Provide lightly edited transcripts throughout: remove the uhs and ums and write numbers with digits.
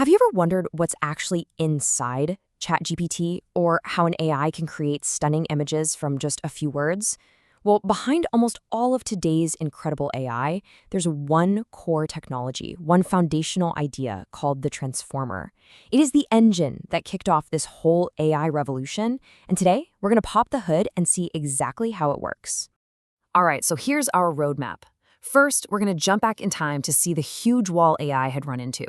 Have you ever wondered what's actually inside ChatGPT or how an AI can create stunning images from just a few words? Well, behind almost all of today's incredible AI, there's one core technology, one foundational idea called the transformer. It is the engine that kicked off this whole AI revolution, and today we're going to pop the hood and see exactly how it works. All right, so here's our roadmap. First, we're going to jump back in time to see the huge wall AI had run into.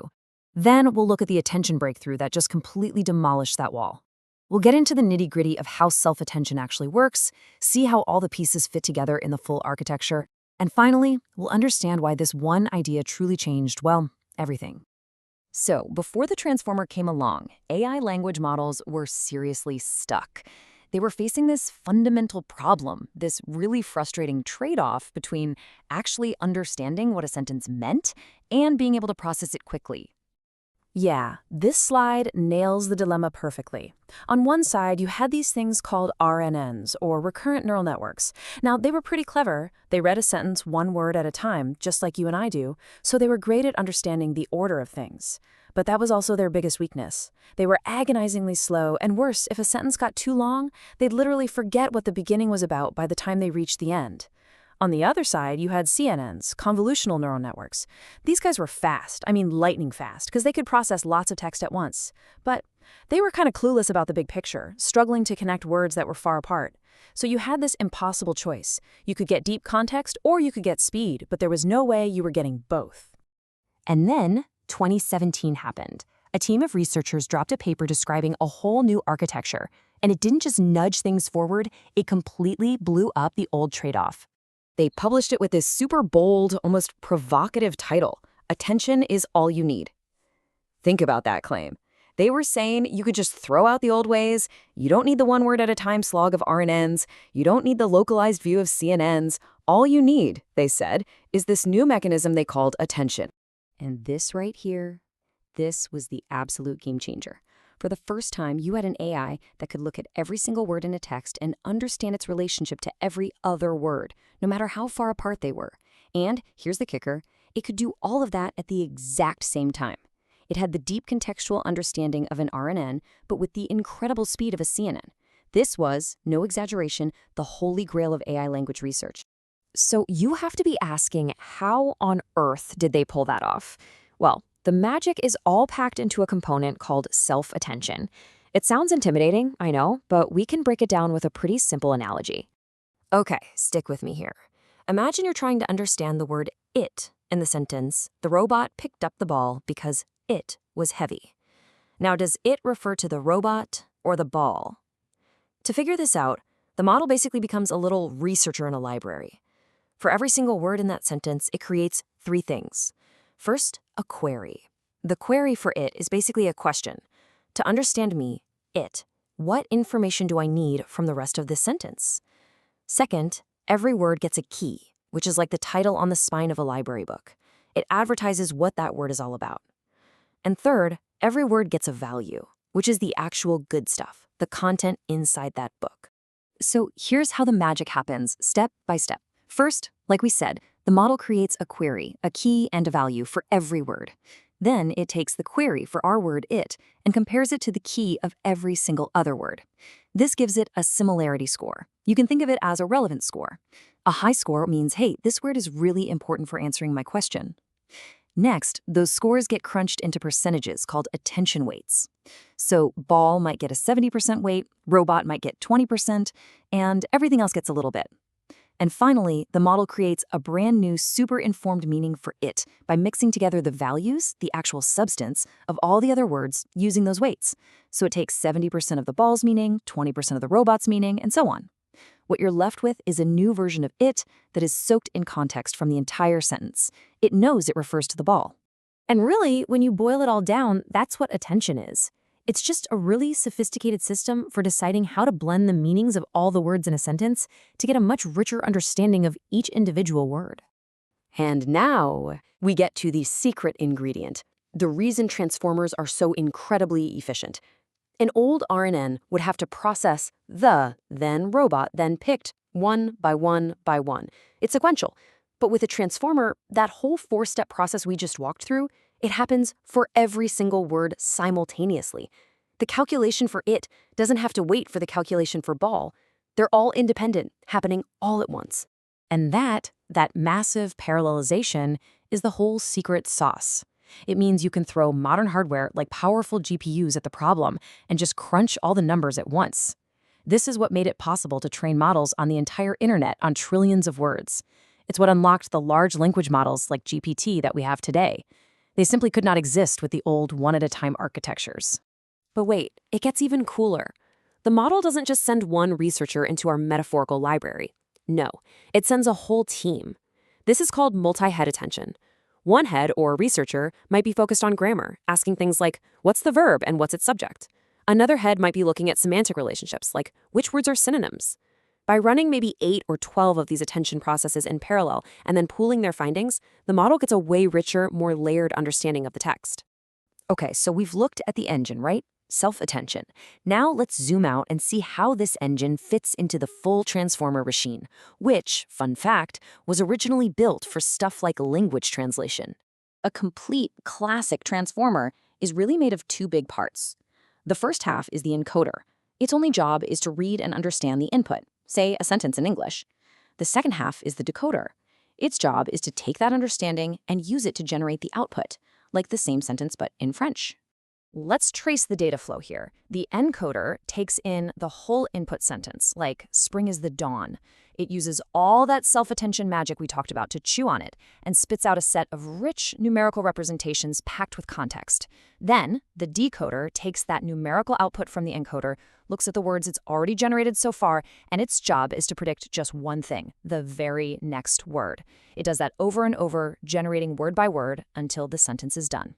Then we'll look at the attention breakthrough that just completely demolished that wall. We'll get into the nitty-gritty of how self-attention actually works, see how all the pieces fit together in the full architecture, and finally, we'll understand why this one idea truly changed, well, everything. So, before the transformer came along, AI language models were seriously stuck. They were facing this fundamental problem, this really frustrating trade-off between actually understanding what a sentence meant and being able to process it quickly. Yeah, this slide nails the dilemma perfectly. On one side, you had these things called RNNs, or recurrent neural networks. Now, they were pretty clever. They read a sentence one word at a time, just like you and I do, so they were great at understanding the order of things. But that was also their biggest weakness. They were agonizingly slow, and worse, if a sentence got too long, they'd literally forget what the beginning was about by the time they reached the end. On the other side, you had CNNs, convolutional neural networks. These guys were fast, I mean lightning fast, because they could process lots of text at once. But they were kind of clueless about the big picture, struggling to connect words that were far apart. So you had this impossible choice. You could get deep context or you could get speed, but there was no way you were getting both. And then 2017 happened. A team of researchers dropped a paper describing a whole new architecture, and it didn't just nudge things forward, it completely blew up the old trade-off. They published it with this super bold, almost provocative title, "Attention is all you need." Think about that claim. They were saying you could just throw out the old ways, you don't need the one word at a time slog of RNNs, you don't need the localized view of CNNs. All you need, they said, is this new mechanism they called attention. And this right here, this was the absolute game changer. For the first time, you had an AI that could look at every single word in a text and understand its relationship to every other word, no matter how far apart they were. And here's the kicker, it could do all of that at the exact same time. It had the deep contextual understanding of an RNN, but with the incredible speed of a CNN. This was, no exaggeration, the holy grail of AI language research. So you have to be asking, how on earth did they pull that off? Well, the magic is all packed into a component called self-attention. It sounds intimidating, I know, but we can break it down with a pretty simple analogy. Okay, stick with me here. Imagine you're trying to understand the word it in the sentence, "The robot picked up the ball because it was heavy." Now, does it refer to the robot or the ball? To figure this out, the model basically becomes a little researcher in a library. For every single word in that sentence, it creates three things. First, a query. The query for it is basically a question. To understand me, what information do I need from the rest of this sentence? Second, every word gets a key, which is like the title on the spine of a library book. It advertises what that word is all about. And third, every word gets a value, which is the actual good stuff, the content inside that book. So here's how the magic happens, step by step. First, like we said, the model creates a query, a key and a value for every word. Then it takes the query for our word it and compares it to the key of every single other word. This gives it a similarity score. You can think of it as a relevance score. A high score means, hey, this word is really important for answering my question. Next, those scores get crunched into percentages called attention weights. So ball might get a 70% weight, robot might get 20%, and everything else gets a little bit. And finally, the model creates a brand new super informed meaning for it by mixing together the values, the actual substance, of all the other words using those weights. So it takes 70% of the ball's meaning, 20% of the robot's meaning, and so on. What you're left with is a new version of it that is soaked in context from the entire sentence. It knows it refers to the ball. And really, when you boil it all down, that's what attention is. It's just a really sophisticated system for deciding how to blend the meanings of all the words in a sentence to get a much richer understanding of each individual word. And now we get to the secret ingredient, the reason transformers are so incredibly efficient. An old RNN would have to process then robot, then picked, one by one by one. It's sequential. But with a transformer, that whole four-step process we just walked through, It happens for every single word simultaneously. The calculation for it doesn't have to wait for the calculation for ball. They're all independent, happening all at once. And that massive parallelization is the whole secret sauce. It means you can throw modern hardware like powerful GPUs at the problem and just crunch all the numbers at once. This is what made it possible to train models on the entire internet on trillions of words. It's what unlocked the large language models like GPT that we have today. They simply could not exist with the old one-at-a-time architectures. But wait, it gets even cooler. The model doesn't just send one researcher into our metaphorical library. No, it sends a whole team. This is called multi-head attention. One head, or researcher, might be focused on grammar, asking things like, what's the verb and what's its subject? Another head might be looking at semantic relationships, like which words are synonyms? By running maybe 8 or 12 of these attention processes in parallel and then pooling their findings, the model gets a way richer, more layered understanding of the text. Okay, so we've looked at the engine, right? Self-attention. Now let's zoom out and see how this engine fits into the full transformer machine, which, fun fact, was originally built for stuff like language translation. A complete classic transformer is really made of 2 big parts. The first half is the encoder. Its only job is to read and understand the input, say a sentence in English. The second half is the decoder. Its job is to take that understanding and use it to generate the output, like the same sentence but in French. Let's trace the data flow here. The encoder takes in the whole input sentence, like spring is the dawn. It uses all that self-attention magic we talked about to chew on it and spits out a set of rich numerical representations packed with context. Then, the decoder takes that numerical output from the encoder, looks at the words it's already generated so far, and its job is to predict just one thing, the very next word. It does that over and over, generating word by word until the sentence is done.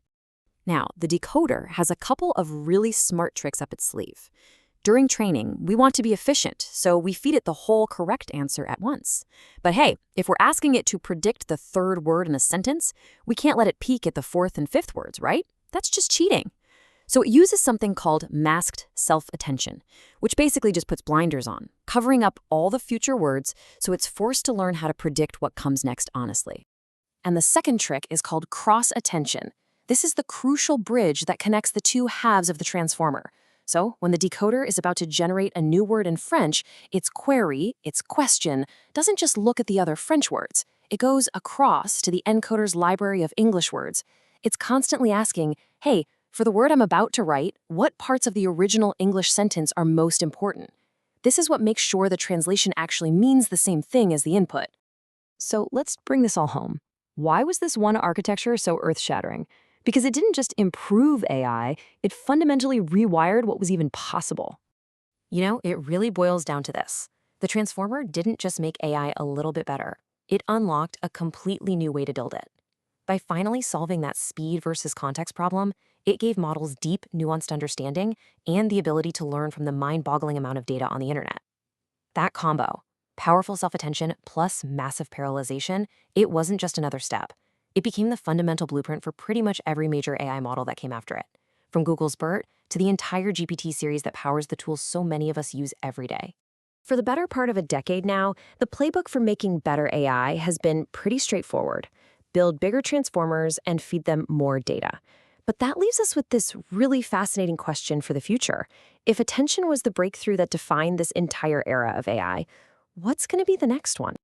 Now, the decoder has a couple of really smart tricks up its sleeve. During training, we want to be efficient, so we feed it the whole correct answer at once. But hey, if we're asking it to predict the third word in a sentence, we can't let it peek at the fourth and fifth words, right? That's just cheating. So it uses something called masked self-attention, which basically just puts blinders on, covering up all the future words so it's forced to learn how to predict what comes next honestly. And the second trick is called cross-attention. This is the crucial bridge that connects the two halves of the transformer. So when the decoder is about to generate a new word in French, its query, its question, doesn't just look at the other French words. It goes across to the encoder's library of English words. It's constantly asking, hey, for the word I'm about to write, what parts of the original English sentence are most important? This is what makes sure the translation actually means the same thing as the input. So let's bring this all home. Why was this one architecture so earth-shattering? Because it didn't just improve AI, it fundamentally rewired what was even possible. You know, it really boils down to this. The transformer didn't just make AI a little bit better. It unlocked a completely new way to build it. By finally solving that speed versus context problem, it gave models deep, nuanced understanding and the ability to learn from the mind-boggling amount of data on the internet. That combo, powerful self-attention plus massive parallelization, it wasn't just another step. It became the fundamental blueprint for pretty much every major AI model that came after it, from Google's BERT to the entire GPT series that powers the tools so many of us use every day. For the better part of a decade now, the playbook for making better AI has been pretty straightforward. Build bigger transformers and feed them more data. But that leaves us with this really fascinating question for the future. If attention was the breakthrough that defined this entire era of AI, what's going to be the next one?